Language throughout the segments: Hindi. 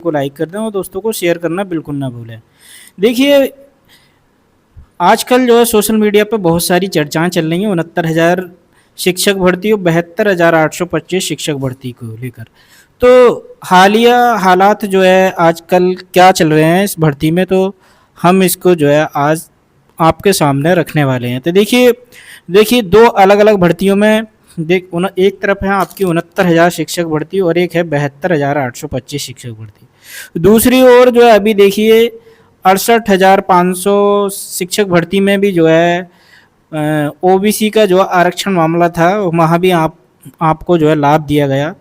को लाइक कर दें और दोस्तों को शेयर करना बिल्कुल ना भूलें। देखिए, आजकल जो है सोशल मीडिया पे बहुत सारी चर्चाएं चल रही हैं 69,000 शिक्षक भर्ती और 72,825 शिक्षक भर्ती को लेकर। तो हालिया हालात जो है आजकल क्या चल रहे हैं इस भर्ती में, तो हम इसको जो है आज आपके सामने रखने वाले हैं। तो देखिए देखिए दो अलग अलग भर्तियों में एक तरफ है आपकी 69,000 शिक्षक भर्ती और एक है 72,825 शिक्षक भर्ती। दूसरी ओर जो है अभी देखिए 68,500 शिक्षक भर्ती में भी जो है ओबीसी का जो आरक्षण मामला था वहाँ भी आपको जो है लाभ दिया गया।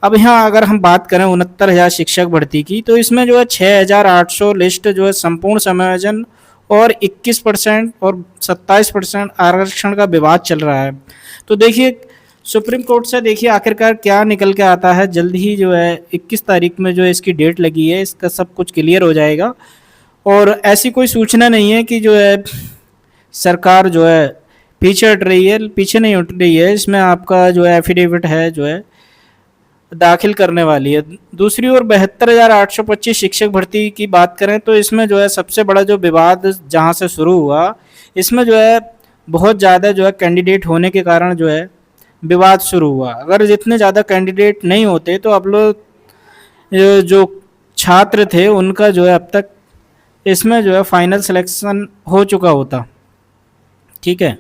अब यहाँ अगर हम बात करें 69,000 शिक्षक भर्ती की, तो इसमें जो है 6,800 लिस्ट जो है संपूर्ण समायोजन और 21% और 27% आरक्षण का विवाद चल रहा है। तो देखिए सुप्रीम कोर्ट से देखिए आखिरकार क्या निकल के आता है। जल्द ही जो है 21 तारीख में जो है इसकी डेट लगी है, इसका सब कुछ क्लियर हो जाएगा। और ऐसी कोई सूचना नहीं है कि जो है सरकार जो है पीछे हट रही है, पीछे नहीं हट रही है। इसमें आपका जो है एफिडेविट है जो है दाखिल करने वाली है। दूसरी ओर 72,825 शिक्षक भर्ती की बात करें तो इसमें जो है सबसे बड़ा जो विवाद जहां से शुरू हुआ, इसमें जो है बहुत ज़्यादा जो है कैंडिडेट होने के कारण जो है विवाद शुरू हुआ। अगर जितने ज़्यादा कैंडिडेट नहीं होते तो अब लोग जो छात्र थे उनका जो है अब तक इसमें जो है फाइनल सिलेक्शन हो चुका होता। ठीक है,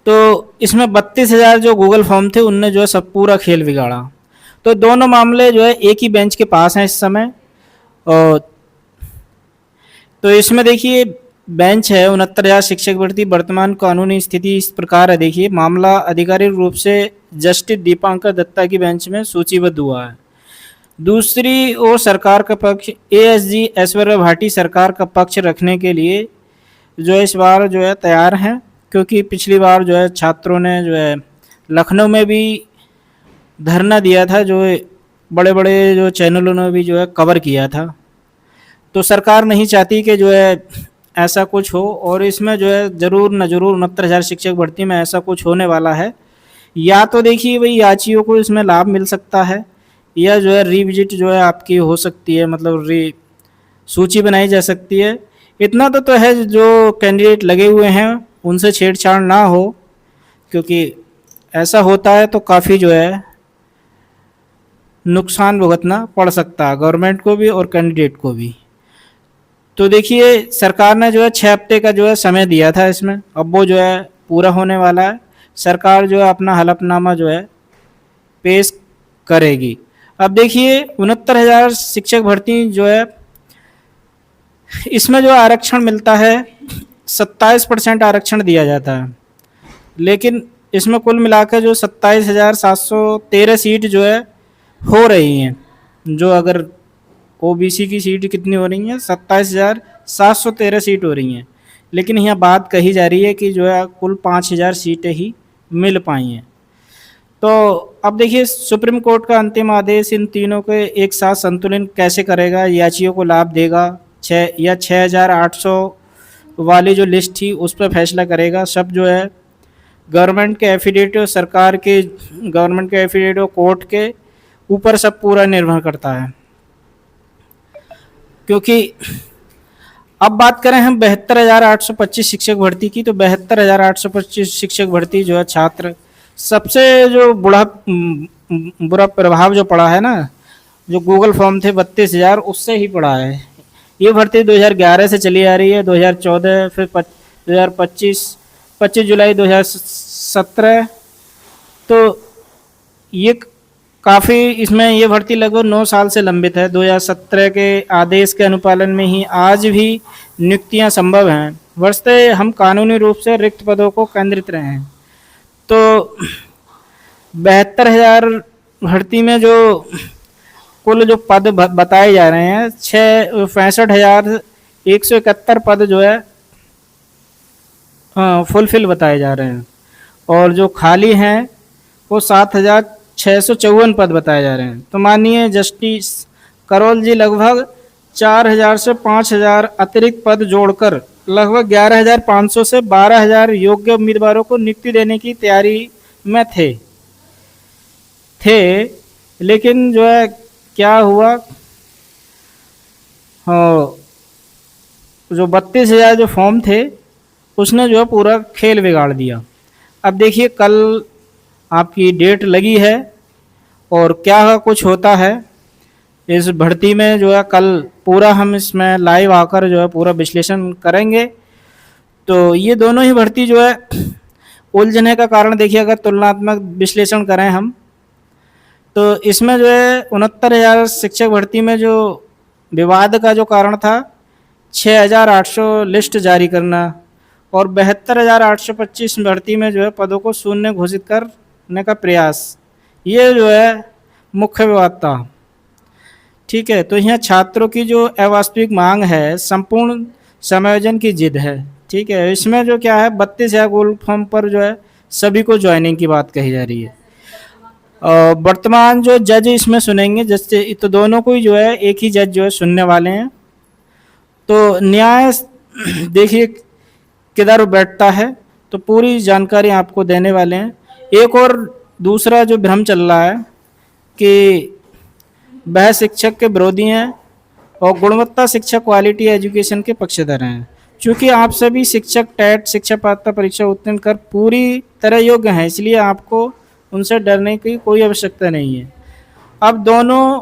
तो इसमें 32,000 जो गूगल फॉर्म थे उनने जो है सब पूरा खेल बिगाड़ा। तो दोनों मामले जो है एक ही बेंच के पास हैं इस समय। और तो इसमें देखिए बेंच है 69,000 शिक्षक भर्ती, वर्तमान कानूनी स्थिति इस प्रकार है। देखिए मामला आधिकारिक रूप से जस्टिस दीपांकर दत्ता की बेंच में सूचीबद्ध हुआ है। दूसरी ओर सरकार का पक्ष एएसजी ऐश्वर्या भाटी सरकार का पक्ष रखने के लिए जो इस बार जो है तैयार हैं, क्योंकि पिछली बार जो है छात्रों ने जो है लखनऊ में भी धरना दिया था, जो बड़े बड़े जो चैनलों ने भी जो है कवर किया था। तो सरकार नहीं चाहती कि जो है ऐसा कुछ हो, और इसमें जो है ज़रूर न ज़रूर 69,000 शिक्षक भर्ती में ऐसा कुछ होने वाला है। या तो देखिए भाई याचियों को इसमें लाभ मिल सकता है, या जो है रिविजिट जो है आपकी हो सकती है, मतलब सूची बनाई जा सकती है। इतना तो है जो कैंडिडेट लगे हुए हैं उनसे छेड़छाड़ ना हो, क्योंकि ऐसा होता है तो काफ़ी जो है नुकसान भुगतना पड़ सकता है गवर्नमेंट को भी और कैंडिडेट को भी। तो देखिए सरकार ने जो है 6 हफ्ते का जो है समय दिया था इसमें, अब वो जो है पूरा होने वाला है। सरकार जो है अपना हलफनामा जो है पेश करेगी। अब देखिए 69,000 शिक्षक भर्ती जो है इसमें जो आरक्षण मिलता है 27% आरक्षण दिया जाता है, लेकिन इसमें कुल मिलाकर जो 27,713 सीट जो है हो रही हैं। जो अगर ओबीसी की सीट कितनी हो रही हैं, 27,713 सीट हो रही हैं, लेकिन यहाँ बात कही जा रही है कि जो है कुल 5,000 सीटें ही मिल पाई हैं। तो अब देखिए सुप्रीम कोर्ट का अंतिम आदेश इन तीनों के एक साथ संतुलन कैसे करेगा, याचियों को लाभ देगा 6,800 वाली जो लिस्ट थी उस पर फैसला करेगा। सब जो है गवर्नमेंट के एफिडेविट और सरकार के गवर्नमेंट के एफिडेविट और कोर्ट के ऊपर सब पूरा निर्भर करता है। क्योंकि अब बात करें हम 72,825 शिक्षक भर्ती की, तो 72,825 शिक्षक भर्ती जो है छात्र सबसे जो बुरा प्रभाव जो पड़ा है ना, जो गूगल फॉर्म थे 32,000 उससे ही पड़ा है। ये भर्ती 2011 से चली आ रही है, 2014 फिर 2025 25 जुलाई 2017। तो ये काफ़ी इसमें ये भर्ती लगभग 9 साल से लंबित है। 2017 के आदेश के अनुपालन में ही आज भी नियुक्तियां संभव हैं, वर्षते हम कानूनी रूप से रिक्त पदों को केंद्रित रहे हैं। तो 72,000 भर्ती में जो कुल जो पद बताए जा रहे हैं 65,171 पद जो है फुलफिल बताए जा रहे हैं, और जो खाली हैं वो 7,654 पद बताए जा रहे हैं। तो माननीय जस्टिस करोल जी लगभग 4,000 से 5,000 अतिरिक्त पद जोड़कर लगभग 11,500 से 12,000 योग्य उम्मीदवारों को नियुक्ति देने की तैयारी में थे। लेकिन जो है क्या हुआ हाँ, जो 32,000 जो फॉर्म थे उसने जो है पूरा खेल बिगाड़ दिया। अब देखिए कल आपकी डेट लगी है और क्या कुछ होता है इस भर्ती में जो है कल पूरा हम इसमें लाइव आकर जो है पूरा विश्लेषण करेंगे। तो ये दोनों ही भर्ती जो है उलझने का कारण देखिए अगर तुलनात्मक विश्लेषण करें हम तो इसमें जो है 69,000 शिक्षक भर्ती में जो विवाद का जो कारण था 6,800 लिस्ट जारी करना और 72,825 भर्ती में जो है पदों को शून्य घोषित करने का प्रयास, ये जो है मुख्य विवाद था। ठीक है, तो यहाँ छात्रों की जो अवास्तविक मांग है संपूर्ण समायोजन की जिद है। ठीक है, इसमें जो क्या है 32,000 गोल्ड फॉर्म पर जो है सभी को ज्वाइनिंग की बात कही जा रही है। वर्तमान जो जज इसमें सुनेंगे जैसे तो दोनों को ही जो है एक ही जज जो है सुनने वाले हैं। तो न्याय देखिए किधर बैठता है तो पूरी जानकारी आपको देने वाले हैं। एक और दूसरा जो भ्रम चल रहा है कि वह शिक्षक के विरोधी हैं और गुणवत्ता शिक्षा क्वालिटी एजुकेशन के पक्षधर हैं। चूँकि आप सभी शिक्षक टेट शिक्षा पात्रता परीक्षा उत्तीर्ण कर पूरी तरह योग्य हैं इसलिए आपको उनसे डरने की कोई आवश्यकता नहीं है। अब दोनों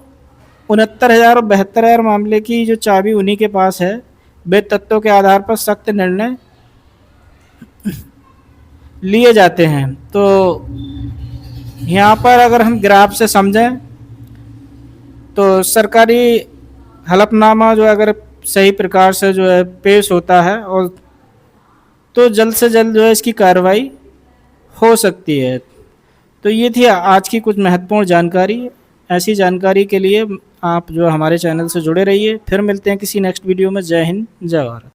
69,000 और 72,000 मामले की जो चाबी उन्हीं के पास है। वे तत्वों के आधार पर सख्त निर्णय लिए जाते हैं। तो यहाँ पर अगर हम ग्राफ से समझें तो सरकारी हलफनामा जो अगर सही प्रकार से जो है पेश होता है और तो जल्द से जल्द जो है इसकी कार्रवाई हो सकती है। तो ये थी आज की कुछ महत्वपूर्ण जानकारी। ऐसी जानकारी के लिए आप जो हमारे चैनल से जुड़े रहिए। फिर मिलते हैं किसी नेक्स्ट वीडियो में। जय हिंद, जय भारत।